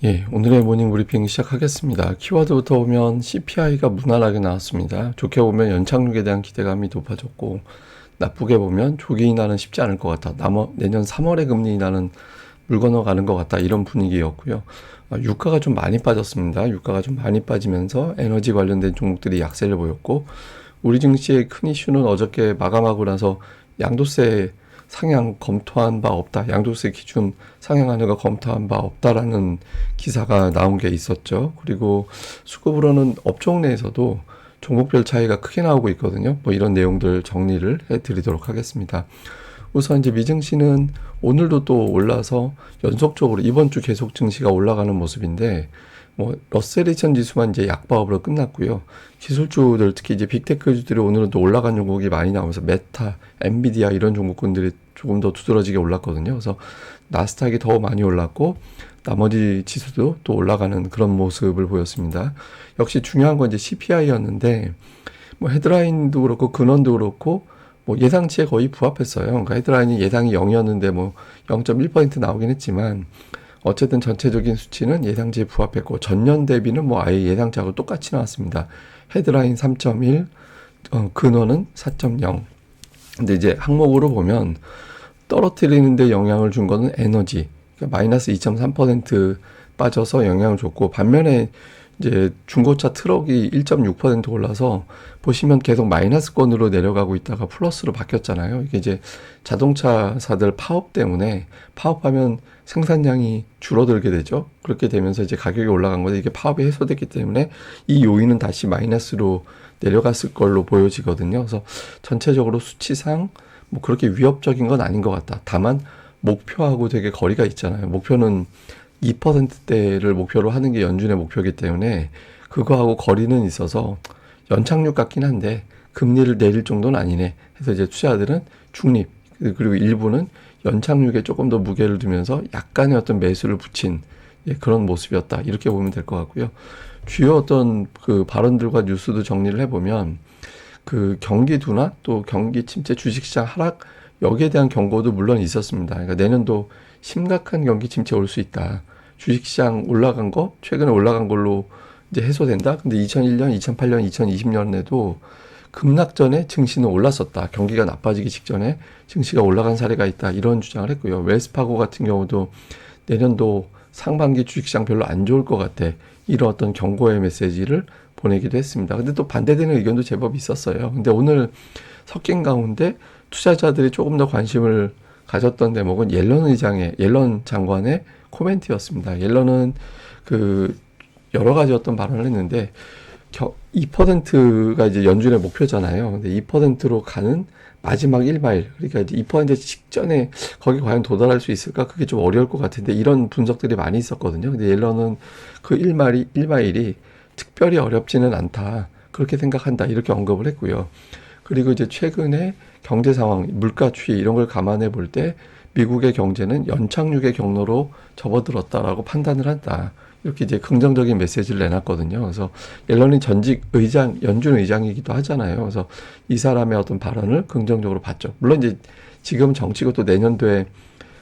예, 오늘의 모닝 브리핑 시작하겠습니다. 키워드부터 보면 CPI가 무난하게 나왔습니다. 좋게 보면 연착륙에 대한 기대감이 높아졌고, 나쁘게 보면 조기 인하는 쉽지 않을 것 같다. 내년 3월에 금리 인하는 물 건너가는 것 같다. 이런 분위기였고요. 유가가 좀 많이 빠졌습니다. 유가가 좀 많이 빠지면서 에너지 관련된 종목들이 약세를 보였고, 우리 증시의 큰 이슈는 어저께 마감하고 나서 양도세 상향 검토한 바 없다. 양도세 기준 상향하는 거 검토한 바 없다라는 기사가 나온 게 있었죠. 그리고 수급으로는 업종 내에서도 종목별 차이가 크게 나오고 있거든요. 뭐 이런 내용들 정리를 해드리도록 하겠습니다. 우선 이제 미증시는 오늘도 또 올라서 연속적으로 이번 주 계속 증시가 올라가는 모습인데, 뭐 러셀 2000 지수만 이제 약바업으로 끝났고요. 기술주들 특히 이제 빅테크주들이 오늘은 또 올라간 종목이 많이 나오면서 메타, 엔비디아 이런 종목군들이 조금 더 두드러지게 올랐거든요. 그래서 나스닥이 더 많이 올랐고 나머지 지수도 또 올라가는 그런 모습을 보였습니다. 역시 중요한 건 이제 CPI였는데 뭐 헤드라인도 그렇고 근원도 그렇고 뭐 예상치에 거의 부합했어요. 그러니까 헤드라인이 예상이 0이었는데 뭐 0.1% 나오긴 했지만 어쨌든 전체적인 수치는 예상치에 부합했고 전년 대비는 뭐 아예 예상치하고 똑같이 나왔습니다. 헤드라인 3.1, 근원은 4.0. 근데 이제 항목으로 보면 떨어뜨리는 데 영향을 준 거는 에너지. 그러니까 마이너스 2.3% 빠져서 영향을 줬고, 반면에 이제 중고차 트럭이 1.6% 올라서 보시면 계속 마이너스권으로 내려가고 있다가 플러스로 바뀌었잖아요. 이게 이제 자동차사들 파업 때문에 파업하면 생산량이 줄어들게 되죠. 그렇게 되면서 이제 가격이 올라간 건데 이게 파업이 해소됐기 때문에 이 요인은 다시 마이너스로 내려갔을 걸로 보여지거든요. 그래서 전체적으로 수치상 뭐 그렇게 위협적인 건 아닌 것 같다. 다만 목표하고 되게 거리가 있잖아요. 목표는 2%대를 목표로 하는 게 연준의 목표이기 때문에 그거하고 거리는 있어서 연착륙 같긴 한데 금리를 내릴 정도는 아니네. 해서 이제 투자자들은 중립 그리고 일부는 연착륙에 조금 더 무게를 두면서 약간의 어떤 매수를 붙인 그런 모습이었다. 이렇게 보면 될 것 같고요. 주요 어떤 그 발언들과 뉴스도 정리를 해보면 그 경기 둔화 또 경기 침체 주식시장 하락 여기에 대한 경고도 물론 있었습니다. 그러니까 내년도 심각한 경기 침체 올 수 있다. 주식시장 올라간 거 최근에 올라간 걸로 이제 해소된다. 근데 2001년, 2008년, 2020년에도 급락 전에 증시는 올랐었다. 경기가 나빠지기 직전에 증시가 올라간 사례가 있다. 이런 주장을 했고요. 웰스파고 같은 경우도 내년도 상반기 주식시장 별로 안 좋을 것 같아. 이런 어떤 경고의 메시지를 보내기도 했습니다. 근데 또 반대되는 의견도 제법 있었어요. 근데 오늘 섞인 가운데 투자자들이 조금 더 관심을 가졌던 대목은 옐런 장관의 코멘트였습니다. 옐런은 그 여러 가지 어떤 발언을 했는데 2%가 이제 연준의 목표잖아요. 근데 2%로 가는 마지막 1마일, 그러니까 이제 2% 직전에 거기 과연 도달할 수 있을까? 그게 좀 어려울 것 같은데 이런 분석들이 많이 있었거든요. 근데 옐런은 그 1마일이 특별히 어렵지는 않다. 그렇게 생각한다. 이렇게 언급을 했고요. 그리고 이제 최근에 경제 상황, 물가 추이 이런 걸 감안해 볼 때 미국의 경제는 연착륙의 경로로 접어들었다라고 판단을 한다. 이렇게 이제 긍정적인 메시지를 내놨거든요. 그래서 옐런이 전직 연준 의장이기도 하잖아요. 그래서 이 사람의 어떤 발언을 긍정적으로 봤죠. 물론 이제 지금 정치고 또 내년도에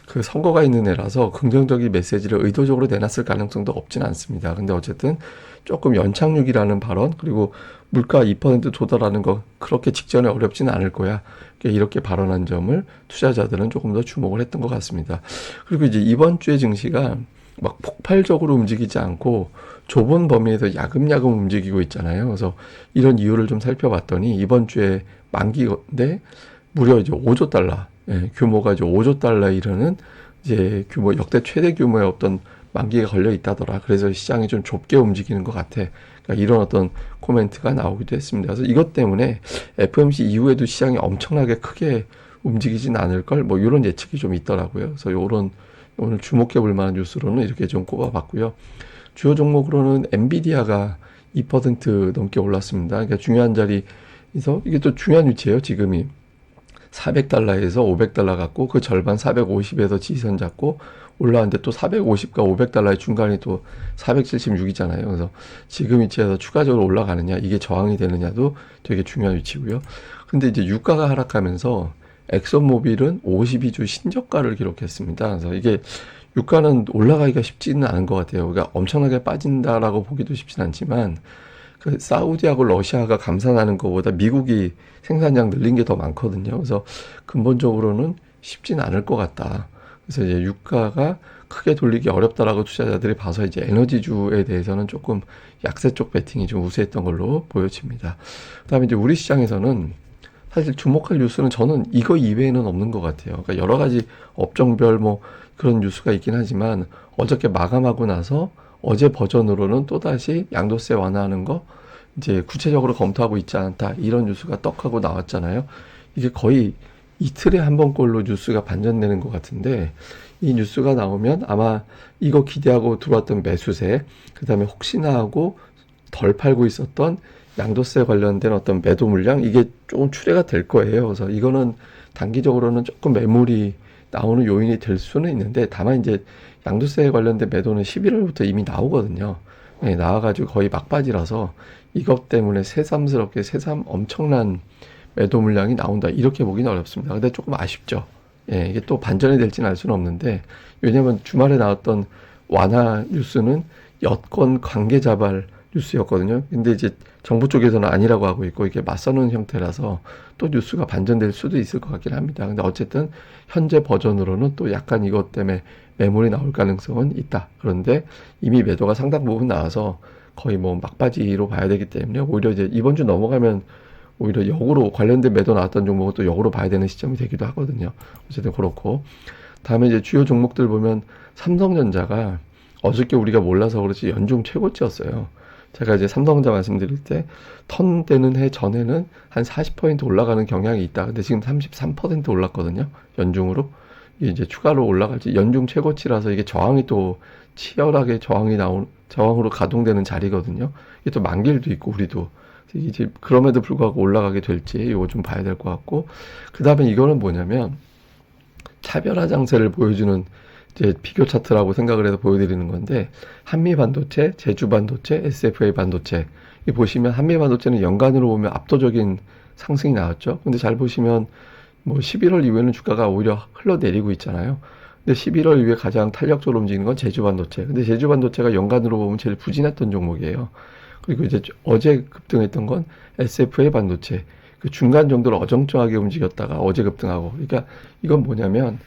그 선거가 있는 애라서 긍정적인 메시지를 의도적으로 내놨을 가능성도 없지는 않습니다. 근데 어쨌든 조금 연착륙이라는 발언, 그리고 물가 2% 도달하는 거 그렇게 직전에 어렵지는 않을 거야. 이렇게 발언한 점을 투자자들은 조금 더 주목을 했던 것 같습니다. 그리고 이제 이번 주의 증시가 막 폭발적으로 움직이지 않고 좁은 범위에서 야금야금 움직이고 있잖아요. 그래서 이런 이유를 좀 살펴봤더니 이번 주에 만기인데 무려 이제 5조 달러, 규모가 이제 5조 달러에 이르는 이제 규모 역대 최대 규모의 어떤 만기가 걸려 있다더라. 그래서 시장이 좀 좁게 움직이는 것 같아. 그러니까 이런 어떤 코멘트가 나오기도 했습니다. 그래서 이것 때문에 FOMC 이후에도 시장이 엄청나게 크게 움직이진 않을 걸, 뭐 이런 예측이 좀 있더라고요. 그래서 이런 오늘 주목해 볼 만한 뉴스로는 이렇게 좀 꼽아봤고요. 주요 종목으로는 엔비디아가 2% 넘게 올랐습니다. 그러니까 중요한 자리에서 이게 또 중요한 위치예요. 지금이 400달러에서 500달러 갖고 그 절반 450에서 지지선 잡고 올라왔는데 또 450과 500달러의 중간이 또 476이잖아요. 그래서 지금 위치에서 추가적으로 올라가느냐, 이게 저항이 되느냐도 되게 중요한 위치고요. 근데 이제 유가가 하락하면서 엑슨모빌은 52주 신저가를 기록했습니다. 그래서 이게 유가는 올라가기가 쉽지는 않은 것 같아요. 그러니까 엄청나게 빠진다라고 보기도 쉽진 않지만 그 사우디하고 러시아가 감산하는 것보다 미국이 생산량 늘린 게 더 많거든요. 그래서 근본적으로는 쉽진 않을 것 같다. 그래서 이제 유가가 크게 돌리기 어렵다라고 투자자들이 봐서 이제 에너지주에 대해서는 조금 약세 쪽 베팅이 좀 우세했던 걸로 보여집니다. 그다음에 이제 우리 시장에서는 사실 주목할 뉴스는 저는 이거 이외에는 없는 것 같아요. 그러니까 여러 가지 업종별 뭐 그런 뉴스가 있긴 하지만 어저께 마감하고 나서 어제 버전으로는 또다시 양도세 완화하는 거 이제 구체적으로 검토하고 있지 않다. 이런 뉴스가 떡하고 나왔잖아요. 이게 거의 이틀에 한 번꼴로 뉴스가 반전되는 것 같은데 이 뉴스가 나오면 아마 이거 기대하고 들어왔던 매수세, 그 다음에 혹시나 하고 덜 팔고 있었던 양도세 관련된 어떤 매도 물량 이게 조금 출회가 될 거예요. 그래서 이거는 단기적으로는 조금 매물이 나오는 요인이 될 수는 있는데 다만 이제 양도세 관련된 매도는 11월부터 이미 나오거든요. 네, 나와가지고 거의 막바지라서 이것 때문에 새삼 엄청난 매도 물량이 나온다 이렇게 보기는 어렵습니다. 근데 조금 아쉽죠. 예, 이게 또 반전이 될지는 알 수는 없는데 왜냐면 주말에 나왔던 완화 뉴스는 여권 관계자발 뉴스였거든요. 근데 이제 정부 쪽에서는 아니라고 하고 있고 이게 맞서는 형태라서 또 뉴스가 반전될 수도 있을 것 같긴 합니다. 근데 어쨌든 현재 버전으로는 또 약간 이것 때문에 매물이 나올 가능성은 있다. 그런데 이미 매도가 상당 부분 나와서 거의 뭐 막바지로 봐야 되기 때문에 오히려 이제 이번 주 넘어가면 오히려 역으로 관련된 매도 나왔던 종목은 또 역으로 봐야 되는 시점이 되기도 하거든요. 어쨌든 그렇고 다음에 이제 주요 종목들 보면 삼성전자가 어저께 우리가 몰라서 그렇지 연중 최고치였어요. 제가 이제 삼성전자 말씀드릴 때 턴 되는 해 전에는 한 40% 올라가는 경향이 있다. 근데 지금 33% 올랐거든요. 연중으로. 이게 이제 추가로 올라갈지 연중 최고치라서 이게 저항이 또 치열하게 저항으로 가동되는 자리거든요. 이게 또 만길도 있고 우리도 이제 그럼에도 불구하고 올라가게 될지 이거 좀 봐야 될 것 같고 그 다음에 이거는 뭐냐면 차별화 장세를 보여주는 이제 비교 차트라고 생각을 해서 보여드리는 건데 한미 반도체, 제주 반도체, SFA 반도체 이 보시면 한미 반도체는 연간으로 보면 압도적인 상승이 나왔죠. 근데 잘 보시면 뭐 11월 이후에는 주가가 오히려 흘러내리고 있잖아요. 근데 11월 이후에 가장 탄력적으로 움직이는 건 제주 반도체. 근데 제주 반도체가 연간으로 보면 제일 부진했던 종목이에요. 그리고 이제 어제 급등했던 건 SFA 반도체. 그 중간 정도로 어정쩡하게 움직였다가 어제 급등하고. 그러니까 이건 뭐냐면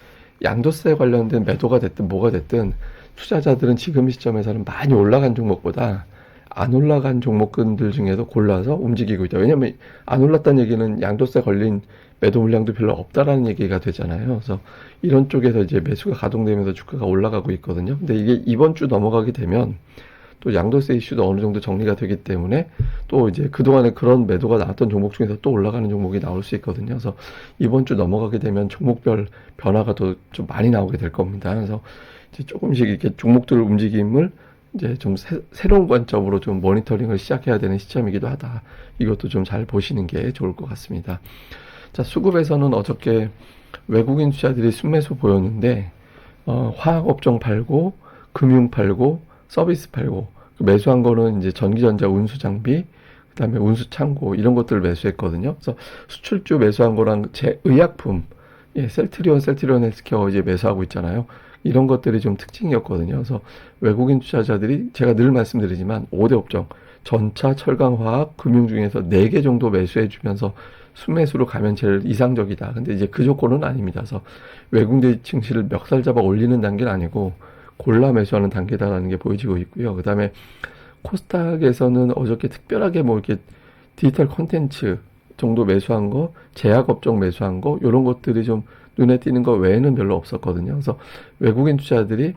양도세 관련된 매도가 됐든 뭐가 됐든 투자자들은 지금 시점에서는 많이 올라간 종목보다 안 올라간 종목군들 중에서 골라서 움직이고 있다. 왜냐면 안 올랐다는 얘기는 양도세 걸린 매도 물량도 별로 없다라는 얘기가 되잖아요. 그래서 이런 쪽에서 이제 매수가 가동되면서 주가가 올라가고 있거든요. 근데 이게 이번 주 넘어가게 되면 또 양도세 이슈도 어느 정도 정리가 되기 때문에 또 이제 그동안에 그런 매도가 나왔던 종목 중에서 또 올라가는 종목이 나올 수 있거든요. 그래서 이번 주 넘어가게 되면 종목별 변화가 더 좀 많이 나오게 될 겁니다. 그래서 이제 조금씩 이렇게 종목들 움직임을 이제 좀 새로운 관점으로 좀 모니터링을 시작해야 되는 시점이기도 하다. 이것도 좀 잘 보시는 게 좋을 것 같습니다. 자, 수급에서는 어저께 외국인 투자들이 순매수 보였는데 화학업종 팔고 금융 팔고 서비스 팔고 매수한 거는 이제 전기전자 운수 장비 그다음에 운수 창고 이런 것들을 매수했거든요. 그래서 수출주 매수한 거랑 제 의약품 셀트리온 헬스케어 이제 매수하고 있잖아요. 이런 것들이 좀 특징이었거든요. 그래서 외국인 투자자들이 제가 늘 말씀드리지만 5대 업종 전차, 철강, 화학, 금융 중에서 4개 정도 매수해 주면서 순매수로 가면 제일 이상적이다. 근데 이제 그 조건은 아닙니다. 그래서 외국인 증시를 멱살 잡아 올리는 단계는 아니고 골라 매수하는 단계다라는 게 보여지고 있고요. 그 다음에 코스닥에서는 어저께 특별하게 뭐 이렇게 디지털 콘텐츠 정도 매수한 거, 제약업종 매수한 거, 이런 것들이 좀 눈에 띄는 거 외에는 별로 없었거든요. 그래서 외국인 투자들이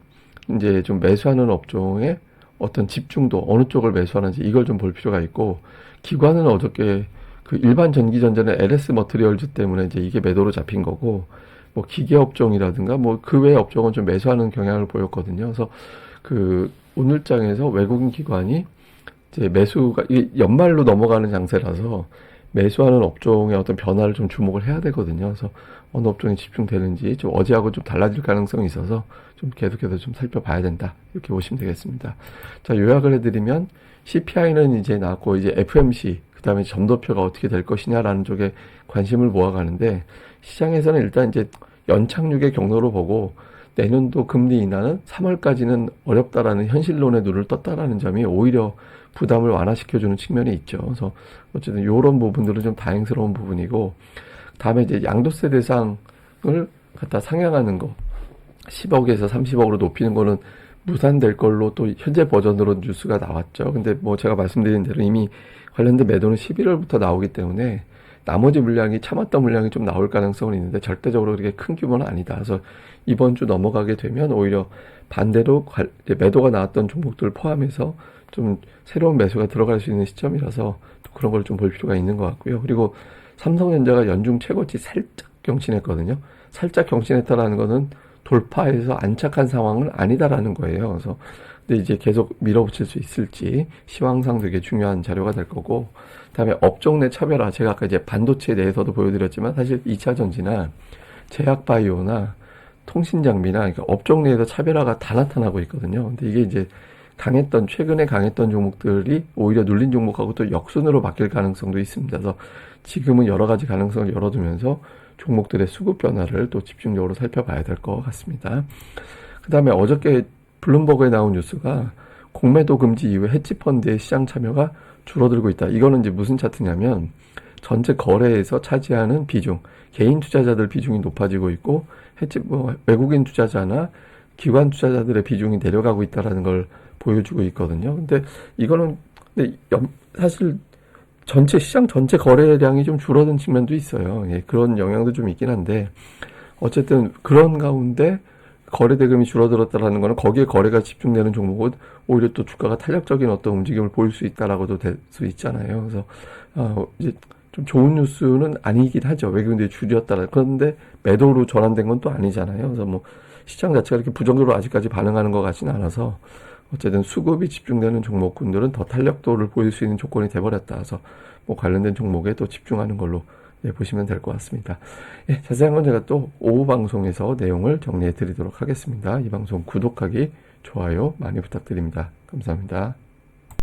이제 좀 매수하는 업종에 어떤 집중도, 어느 쪽을 매수하는지 이걸 좀 볼 필요가 있고, 기관은 어저께 그 일반 전기전자는 LS 머티리얼즈 때문에 이제 이게 매도로 잡힌 거고, 뭐 기계 업종이라든가 뭐 그 외의 업종은 좀 매수하는 경향을 보였거든요. 그래서 그 오늘장에서 외국인 기관이 이제 매수가 이게 연말로 넘어가는 장세라서 매수하는 업종의 어떤 변화를 좀 주목을 해야 되거든요. 그래서 어느 업종에 집중되는지 좀 어제하고 좀 달라질 가능성이 있어서 좀 계속해서 좀 살펴봐야 된다. 이렇게 보시면 되겠습니다. 자, 요약을 해드리면 CPI는 이제 나왔고 이제 FMC 그다음에 점도표가 어떻게 될 것이냐라는 쪽에 관심을 모아가는데 시장에서는 일단 이제 연착륙의 경로로 보고 내년도 금리 인하는 3월까지는 어렵다라는 현실론에 눈을 떴다라는 점이 오히려 부담을 완화시켜주는 측면이 있죠. 그래서 어쨌든 이런 부분들은 좀 다행스러운 부분이고, 다음에 이제 양도세 대상을 갖다 상향하는 거, 10억에서 30억으로 높이는 거는 무산될 걸로 또 현재 버전으로 뉴스가 나왔죠. 근데 뭐 제가 말씀드린 대로 이미 관련된 매도는 11월부터 나오기 때문에 나머지 물량이 참았던 물량이 좀 나올 가능성은 있는데 절대적으로 그렇게 큰 규모는 아니다. 그래서 이번 주 넘어가게 되면 오히려 반대로 이제 매도가 나왔던 종목들을 포함해서 좀 새로운 매수가 들어갈 수 있는 시점이라서 그런 걸 좀 볼 필요가 있는 것 같고요. 그리고 삼성전자가 연중 최고치 살짝 경신했거든요. 살짝 경신했다라는 거는 돌파해서 안착한 상황은 아니다라는 거예요. 그래서 근데 이제 계속 밀어붙일 수 있을지 시황상 되게 중요한 자료가 될 거고, 그다음에 업종 내 차별화, 제가 아까 이제 반도체에 대해서도 보여드렸지만 사실 2차 전지나 제약 바이오나 통신 장비나 그러니까 업종 내에서 차별화가 다 나타나고 있거든요. 근데 이게 이제 최근에 강했던 종목들이 오히려 눌린 종목하고 또 역순으로 바뀔 가능성도 있습니다. 그래서 지금은 여러 가지 가능성을 열어두면서 종목들의 수급 변화를 또 집중적으로 살펴봐야 될 것 같습니다. 그 다음에 어저께 블룸버그에 나온 뉴스가 공매도 금지 이후에 헤지펀드의 시장 참여가 줄어들고 있다. 이거는 이제 무슨 차트냐면 전체 거래에서 차지하는 비중, 개인 투자자들 비중이 높아지고 있고 외국인 투자자나 기관 투자자들의 비중이 내려가고 있다라는 걸 보여주고 있거든요. 근데 이거는 사실 시장 전체 거래량이 좀 줄어든 측면도 있어요. 예, 그런 영향도 좀 있긴 한데, 어쨌든 그런 가운데 거래 대금이 줄어들었다라는 거는 거기에 거래가 집중되는 종목은 오히려 또 주가가 탄력적인 어떤 움직임을 보일 수 있다라고도 될 수 있잖아요. 그래서, 이제 좀 좋은 뉴스는 아니긴 하죠. 외국인들이 줄였다라. 그런데 매도로 전환된 건 또 아니잖아요. 그래서 뭐 시장 자체가 이렇게 부정적으로 아직까지 반응하는 것 같지는 않아서, 어쨌든 수급이 집중되는 종목군들은 더 탄력도를 보일 수 있는 조건이 돼버렸다. 그래서 뭐 관련된 종목에 또 집중하는 걸로 보시면 될 것 같습니다. 예, 자세한 건 제가 또 오후 방송에서 내용을 정리해 드리도록 하겠습니다. 이 방송 구독하기, 좋아요 많이 부탁드립니다. 감사합니다.